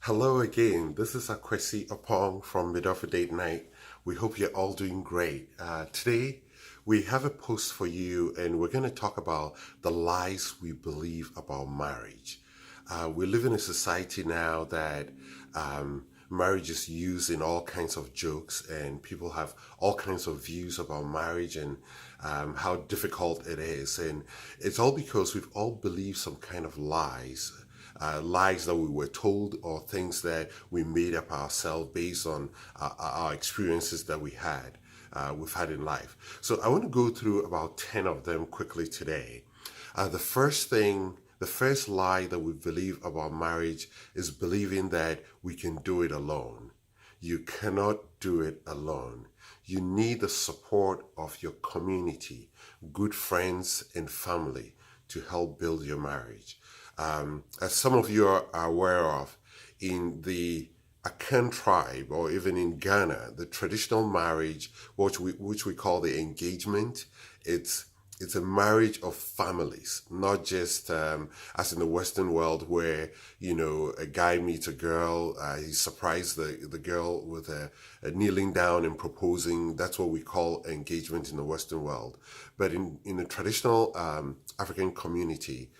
Hello again. This is Akwesi Opong from Mid of a Date Night. We hope you're all doing great. Today, we have a post for you, and we're going to talk about the lies we believe about marriage. We live in a society now that marriage is used in all kinds of jokes, and people have all kinds of views about marriage and how difficult it is. And it's all because we've all believed some kind of lies that we were told or things that we made up ourselves based on our experiences that we've had in life. So I want to go through about 10 of them quickly today. The first lie that we believe about marriage is believing that we can do it alone. You cannot do it alone. You need the support of your community, good friends, and family to help build your marriage. As some of you are aware of, in the Akan tribe or even in Ghana, the traditional marriage, which we call the engagement, it's a marriage of families, not just as in the Western world where, a guy meets a girl, he surprises the girl with a kneeling down and proposing. That's what we call engagement in the Western world. But in the traditional African community,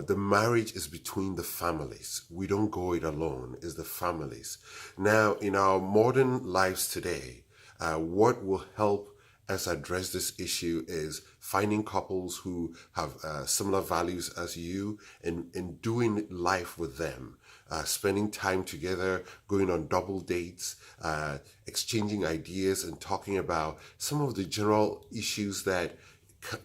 the marriage is between the families. We don't go it alone, it's the families. Now, in our modern lives today, what will help us address this issue is finding couples who have similar values as you and doing life with them. Spending time together, going on double dates, exchanging ideas, and talking about some of the general issues that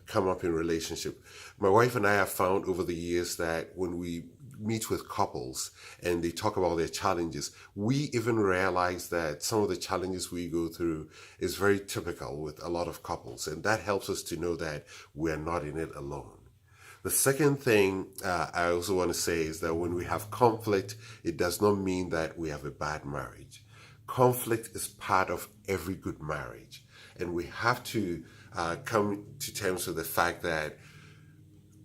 come up in relationship. My wife and I have found over the years that when we meet with couples and they talk about their challenges, we even realize that some of the challenges we go through is very typical with a lot of couples, and that helps us to know that we're not in it alone. The second thing I also want to say is that when we have conflict, it does not mean that we have a bad marriage. Conflict is part of every good marriage, and we have to come to terms with the fact that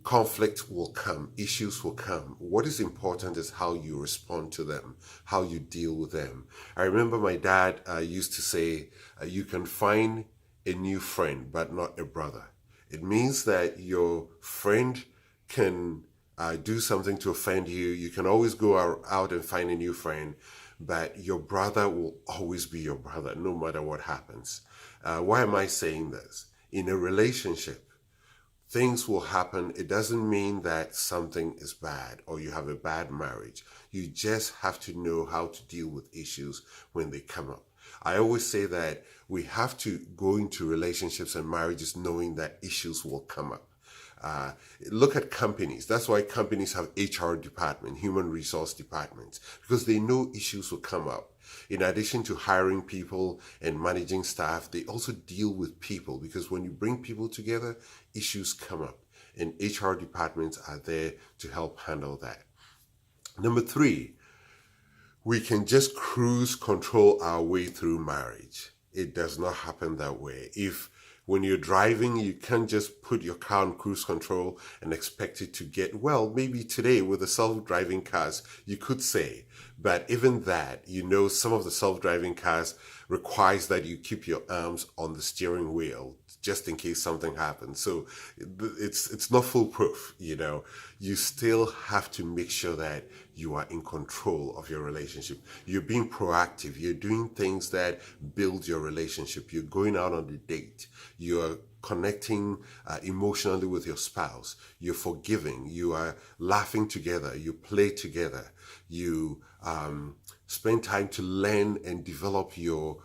conflict will come, issues will come. What is important is how you respond to them, how you deal with them. I remember my dad used to say, you can find a new friend, but not a brother. It means that your friend can do something to offend you. You can always go out and find a new friend, but your brother will always be your brother, no matter what happens. Why am I saying this? In a relationship, things will happen. It doesn't mean that something is bad or you have a bad marriage. You just have to know how to deal with issues when they come up. I always say that we have to go into relationships and marriages knowing that issues will come up. Look at companies. That's why companies have HR department, human resource departments, because they know issues will come up. In addition to hiring people and managing staff, they also deal with people, because when you bring people together, issues come up, and HR departments are there to help handle that. Number three, we can just cruise control our way through marriage. It does not happen that way. If when you're driving, you can't just put your car on cruise control and expect it to get, well, maybe today with the self-driving cars, you could say, but even that, some of the self-driving cars requires that you keep your arms on the steering wheel just in case something happens. So it's not foolproof, You still have to make sure that you are in control of your relationship. You're being proactive. You're doing things that build your relationship. You're going out on the date. You're connecting emotionally with your spouse. You're forgiving. You are laughing together. You play together. You spend time to learn and develop your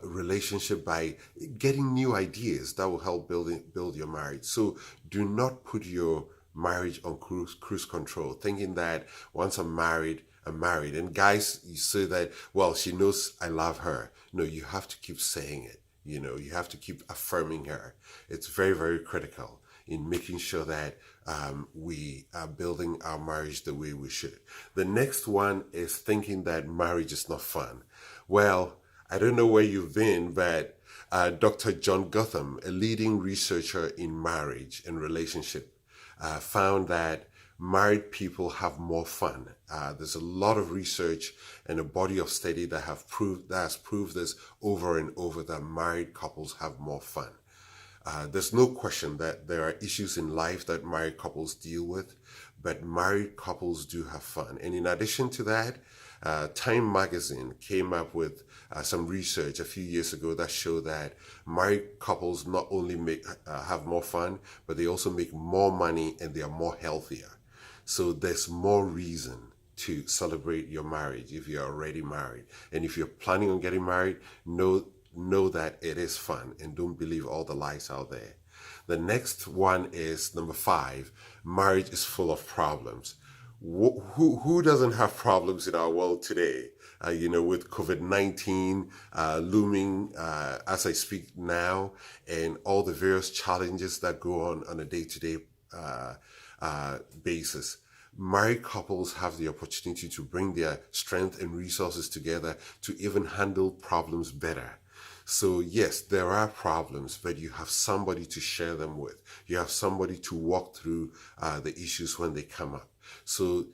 relationship by getting new ideas that will help build your marriage. So do not put your marriage on cruise control, thinking that once I'm married, I'm married. And guys, you say that, well, she knows I love her. No, you have to keep saying it. You have to keep affirming her. It's very, very critical in making sure that we are building our marriage the way we should. The next one is thinking that marriage is not fun. Well, I don't know where you've been, but Dr. John Gotham, a leading researcher in marriage and relationship, found that married people have more fun. There's a lot of research and a body of study that has proved this over and over, that married couples have more fun. There's no question that there are issues in life that married couples deal with, but married couples do have fun. And in addition to that, Time magazine came up with some research a few years ago that showed that married couples not only have more fun, but they also make more money and they are more healthier. So there's more reason to celebrate your marriage if you're already married. And if you're planning on getting married, know that it is fun and don't believe all the lies out there. The next one is number 5. Marriage is full of problems. Who doesn't have problems in our world today? With COVID-19 looming as I speak now, and all the various challenges that go on a day-to-day basis. Married couples have the opportunity to bring their strength and resources together to even handle problems better. So yes, there are problems, but you have somebody to share them with. You have somebody to walk through the issues when they come up. So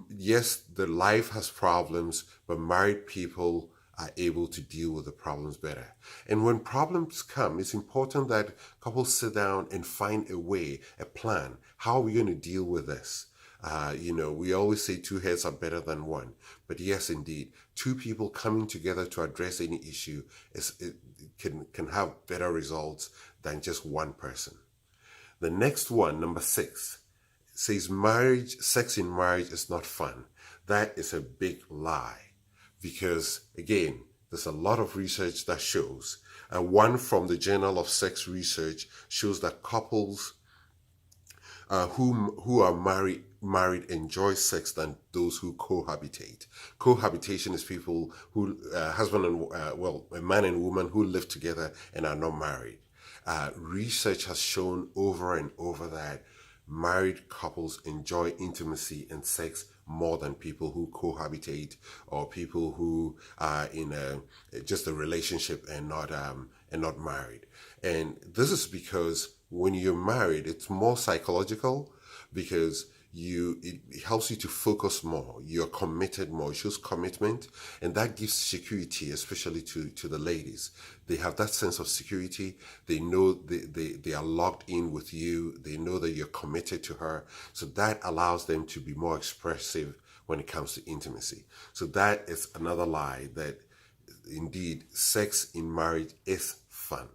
yes, the life has problems, but married people are able to deal with the problems better. And when problems come, it's important that couples sit down and find a way, a plan. How are we going to deal with this? We always say 2 heads are better than one. But yes, indeed, 2 people coming together to address any issue can have better results than just one person. The next one, number 6, says sex in marriage is not fun. That is a big lie. Because again, there's a lot of research that shows, one from the Journal of Sex Research shows that couples who are married enjoy sex than those who cohabitate. Cohabitation is people who husband and a man and woman who live together and are not married. Research has shown over and over that married couples enjoy intimacy and sex more than people who cohabitate or people who are in just a relationship and not married. And this is because when you're married, it's more psychological, because it helps you to focus more. You're committed more. It shows commitment, and that gives security, especially to the ladies. They have that sense of security. They know they are locked in with you. They know that you're committed to her. So that allows them to be more expressive when it comes to intimacy. So that is another lie, that indeed sex in marriage is fun.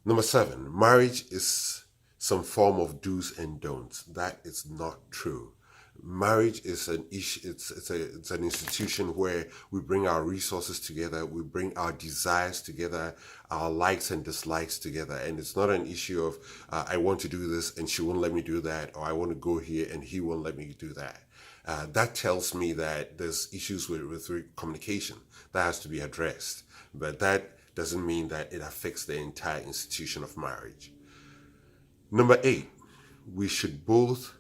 Number 7, marriage is some form of do's and don'ts. That is not true. Marriage is an issue. It's an institution where we bring our resources together, we bring our desires together, our likes and dislikes together, and it's not an issue of I want to do this and she won't let me do that, or I want to go here and he won't let me do that. That tells me that there's issues with communication that has to be addressed, but that doesn't mean that it affects the entire institution of marriage. Number 8, we should both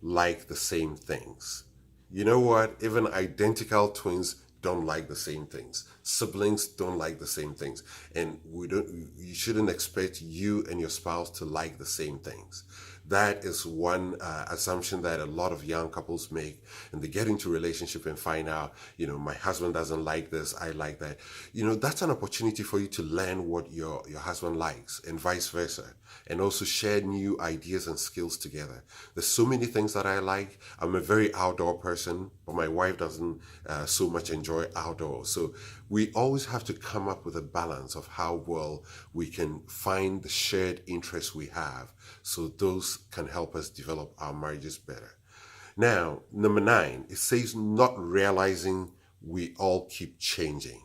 like the same things. You know what? Even identical twins don't like the same things. Siblings don't like the same things. And you shouldn't expect you and your spouse to like the same things. That is one assumption that a lot of young couples make, and they get into a relationship and find out, my husband doesn't like this, I like that. That's an opportunity for you to learn what your husband likes, and vice versa, and also share new ideas and skills together. There's so many things that I like. I'm a very outdoor person, but my wife doesn't so much enjoy outdoors. So we always have to come up with a balance of how well we can find the shared interests we have, so those can help us develop our marriages better. Now, number 9, it says not realizing we all keep changing.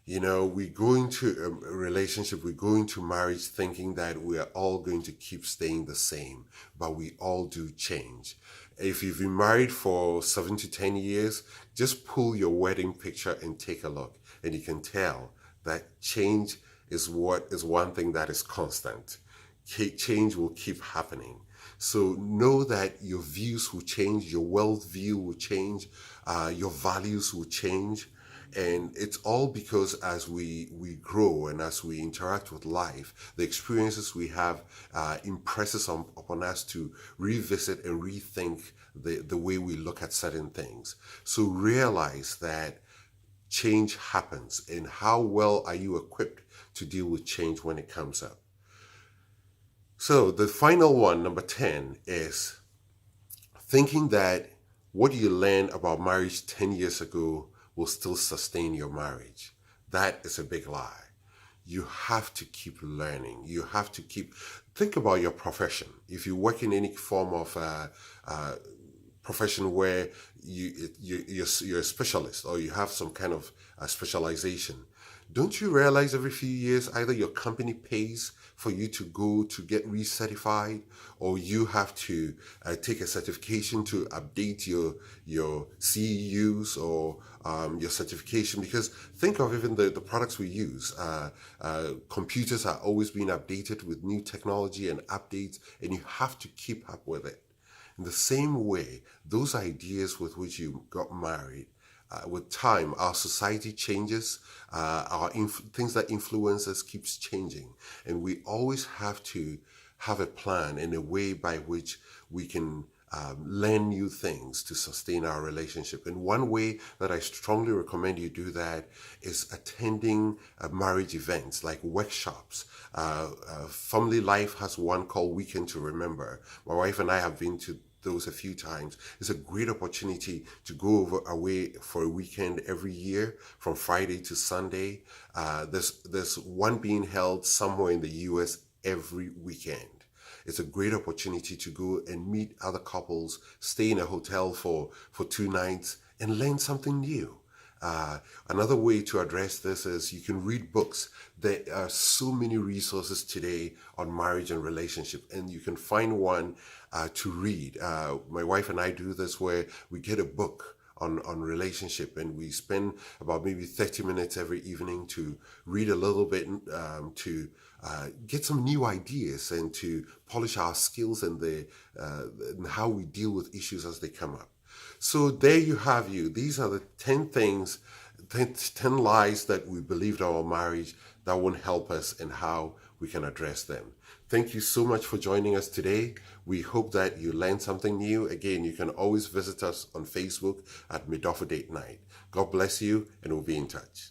We go into a relationship, we go into marriage thinking that we are all going to keep staying the same, but we all do change. If you've been married for 7 to 10 years, just pull your wedding picture and take a look, and you can tell that change is one thing that is constant. Change will keep happening. So know that your views will change, your worldview will change, your values will change. And it's all because as we grow and as we interact with life, the experiences we have impresses upon us to revisit and rethink the way we look at certain things. So realize that change happens, and how well are you equipped to deal with change when it comes up? So the final one, number 10, is thinking that what you learned about marriage 10 years ago will still sustain your marriage. That is a big lie. You have to keep learning. You have to think about your profession. If you work in any form of profession where you're a specialist, or you have some kind of specialization, don't you realize every few years either your company pays for you to go to get recertified, or you have to take a certification to update your CEUs or your certification? Because think of even the products we use. Computers are always being updated with new technology and updates, and you have to keep up with it. In the same way, those ideas with which you got married, with time, our society changes, things that influence us keeps changing, and we always have to have a plan and a way by which we can learn new things to sustain our relationship. And one way that I strongly recommend you do that is attending marriage events like workshops. Family Life has one called Weekend to Remember. My wife and I have been to those a few times. It's a great opportunity to go away for a weekend every year from Friday to Sunday. There's one being held somewhere in the US every weekend. It's a great opportunity to go and meet other couples, stay in a hotel for 2 nights, and learn something new. Another way to address this is you can read books. There are so many resources today on marriage and relationship, and you can find one to read. My wife and I do this where we get a book on relationship, and we spend about maybe 30 minutes every evening to read a little bit, to get some new ideas and to polish our skills and and how we deal with issues as they come up. So there you have you. These are the 10 things, 10 lies that we believed about marriage that won't help us, and how we can address them. Thank you so much for joining us today. We hope that you learned something new. Again, you can always visit us on Facebook at Midoffer Date Night. God bless you, and we'll be in touch.